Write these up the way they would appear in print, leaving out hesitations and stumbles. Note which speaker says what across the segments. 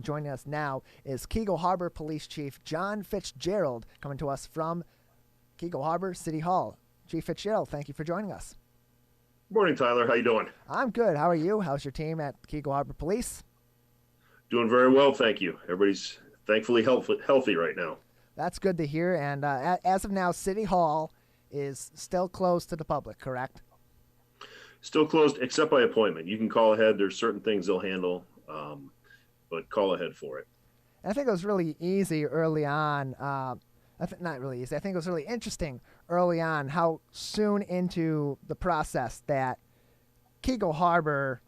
Speaker 1: Joining us now is Keego Harbor Police Chief John Fitzgerald, coming to us from Keego Harbor City Hall. Chief Fitzgerald, thank you for joining us.
Speaker 2: Morning, Tyler. How you doing?
Speaker 1: I'm good. How are you? How's your team at Keego Harbor Police?
Speaker 2: Doing very well, thank you. Everybody's thankfully healthy right now.
Speaker 1: That's good to hear. And as of now, City Hall is still closed to the public, correct?
Speaker 2: Still closed except by appointment. You can call ahead. There's certain things they'll handle, but call ahead for it.
Speaker 1: And I think it was really easy early on. Not really easy. I think it was really interesting early on how soon into the process that Keego Harbor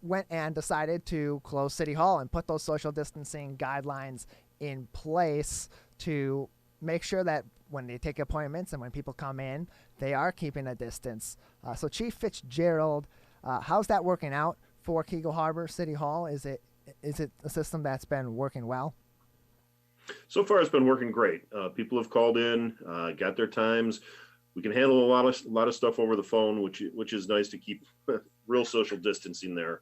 Speaker 1: went and decided to close City Hall and put those social distancing guidelines in place to make sure that when they take appointments and when people come in, they are keeping a distance. So Chief Fitzgerald, how's that working out for Keego Harbor City Hall? Is it a system that's been working well?
Speaker 2: So far, it's been working great. People have called in, got their times. We can handle a lot of stuff over the phone, which is nice to keep real social distancing there.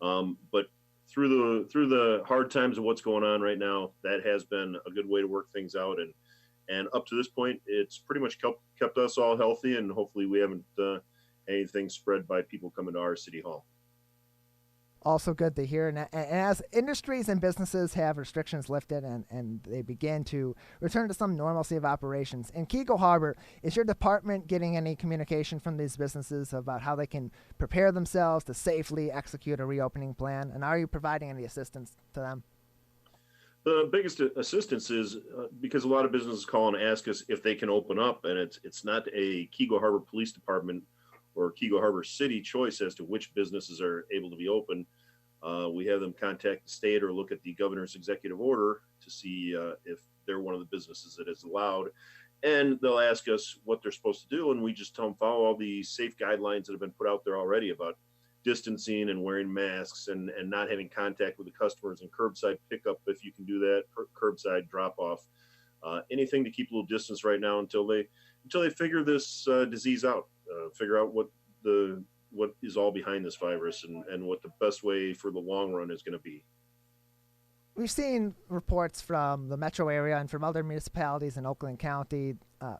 Speaker 2: But through the hard times of what's going on right now, that has been a good way to work things out. And up to this point, it's pretty much kept us all healthy, and hopefully we haven't anything spread by people coming to our city hall.
Speaker 1: Also good to hear. And as industries and businesses have restrictions lifted and they begin to return to some normalcy of operations, in Keego Harbor, is your department getting any communication from these businesses about how they can prepare themselves to safely execute a reopening plan? And are you providing any assistance to them?
Speaker 2: The biggest assistance is because a lot of businesses call and ask us if they can open up, and it's not a Keego Harbor Police Department or Keego Harbor City choice as to which businesses are able to be open. We have them contact the state or look at the governor's executive order to see if they're one of the businesses that is allowed. And they'll ask us what they're supposed to do, and we just tell them follow all the safe guidelines that have been put out there already about distancing and wearing masks and not having contact with the customers, and curbside pickup if you can do that, curbside drop off. Anything to keep a little distance right now until they figure this disease out, figure out what is all behind this virus and what the best way for the long run is going to be.
Speaker 1: We've seen reports from the metro area and from other municipalities in Oakland County.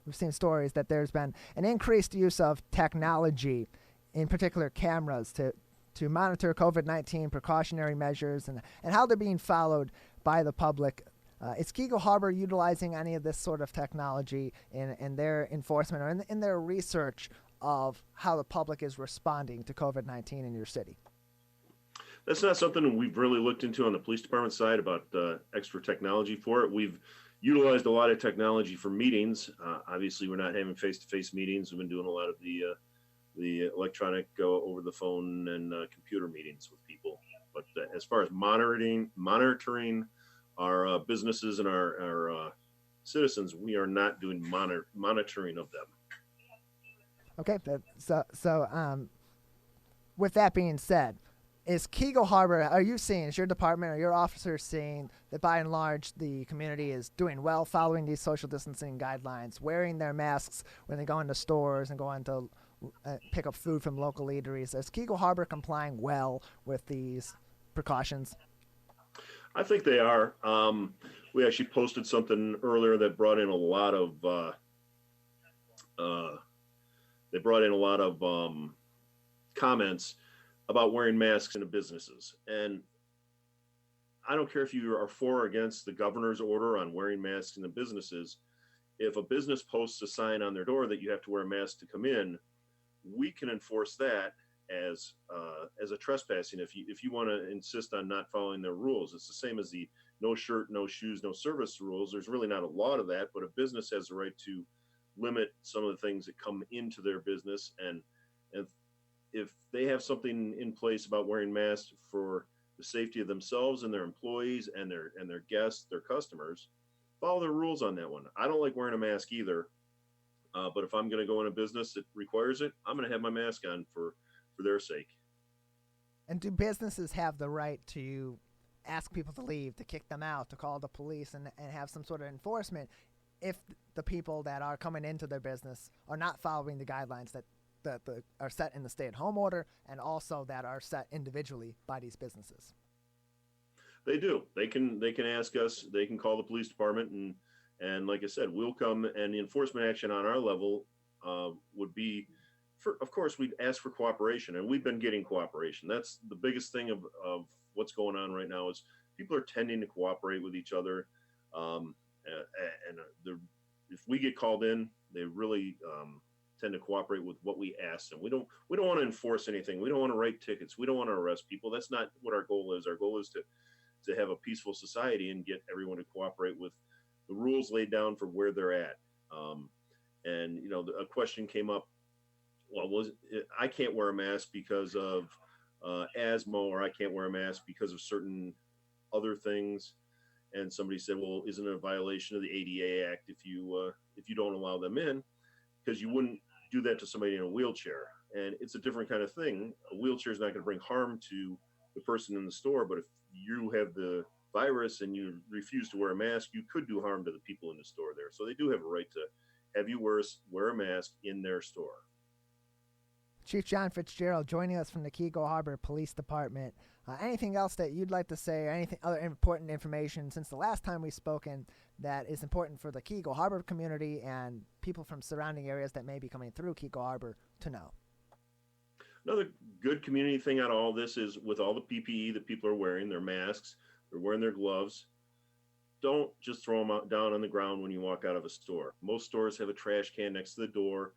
Speaker 1: We've seen stories that there's been an increased use of technology, in particular cameras, to monitor COVID-19 precautionary measures and how they're being followed by the public. Is Keego Harbor utilizing any of this sort of technology in their enforcement or in their research of how the public is responding to COVID-19 in your city?
Speaker 2: That's not something we've really looked into on the police department side about extra technology for it. We've utilized a lot of technology for meetings. Obviously, we're not having face-to-face meetings. We've been doing a lot of the electronic over the phone and computer meetings with people. But as far as monitoring our businesses and our citizens, we are not doing monitoring of them.
Speaker 1: Okay, so with that being said, is Keego Harbor, is your department or your officers seeing that by and large the community is doing well following these social distancing guidelines, wearing their masks when they go into stores and go into pick up food from local eateries? Is Keego Harbor complying well with these precautions?
Speaker 2: I think they are. We actually posted something earlier that brought in a lot of comments about wearing masks in the businesses. And I don't care if you are for or against the governor's order on wearing masks in the businesses. If a business posts a sign on their door that you have to wear a mask to come in, we can enforce that as a trespassing if you want to insist on not following their rules. It's the same as the no shirt, no shoes, no service rules. There's really not a law to that, but a business has the right to limit some of the things that come into their business. And if they have something in place about wearing masks for the safety of themselves and their employees and their guests, their customers, follow their rules on that one. I don't like wearing a mask either, but if I'm going to go in a business that requires it, I'm going to have my mask on for their sake.
Speaker 1: And do businesses have the right to ask people to leave, to kick them out, to call the police and have some sort of enforcement if the people that are coming into their business are not following the guidelines that are set in the stay-at-home order and also that are set individually by these businesses?
Speaker 2: They do. They can ask us. They can call the police department, and like I said, we'll come. And the enforcement action on our level would be, of course, we'd ask for cooperation, and we've been getting cooperation. That's the biggest thing of what's going on right now is people are tending to cooperate with each other, if we get called in, they really tend to cooperate with what we ask them. We don't want to enforce anything. We don't want to write tickets. We don't want to arrest people. That's not what our goal is. Our goal is to have a peaceful society and get everyone to cooperate with the rules laid down for where they're at. And a question came up. Well, I can't wear a mask because of asthma, or I can't wear a mask because of certain other things. And somebody said, well, isn't it a violation of the ADA Act if you don't allow them in? Because you wouldn't do that to somebody in a wheelchair. And it's a different kind of thing. A wheelchair is not going to bring harm to the person in the store, but if you have the virus and you refuse to wear a mask, you could do harm to the people in the store there. So they do have a right to have you wear a mask in their store.
Speaker 1: Chief John Fitzgerald joining us from the Keego Harbor Police Department. Anything else that you'd like to say, or anything other important information since the last time we've spoken that is important for the Keego Harbor community and people from surrounding areas that may be coming through Keego Harbor to know?
Speaker 2: Another good community thing out of all this is with all the PPE that people are wearing, their masks, they're wearing their gloves. Don't just throw them down on the ground when you walk out of a store. Most stores have a trash can next to the door.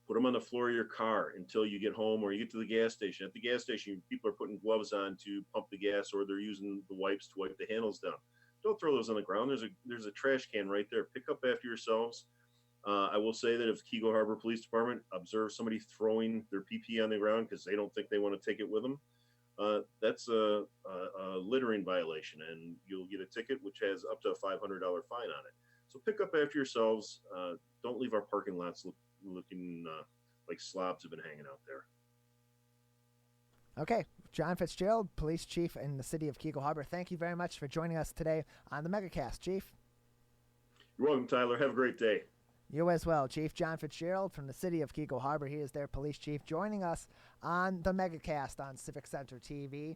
Speaker 2: Put them on the floor of your car until you get home or you get to the gas station. At the gas station, people are putting gloves on to pump the gas, or they're using the wipes to wipe the handles down. Don't throw those on the ground. There's a trash can right there. Pick up after yourselves. I will say that if Keego Harbor Police Department observes somebody throwing their PP on the ground because they don't think they want to take it with them, that's a littering violation, and you'll get a ticket which has up to a $500 fine on it. So pick up after yourselves. Don't leave our parking lots looking like slobs have been hanging out there.
Speaker 1: Okay, John Fitzgerald, Police Chief in the city of Keego Harbor. Thank you very much for joining us today on the MegaCast, Chief.
Speaker 2: You're welcome, Tyler. Have a great day.
Speaker 1: You as well, Chief John Fitzgerald from the city of Keego Harbor. He is their police chief, joining us on the MegaCast on Civic Center TV.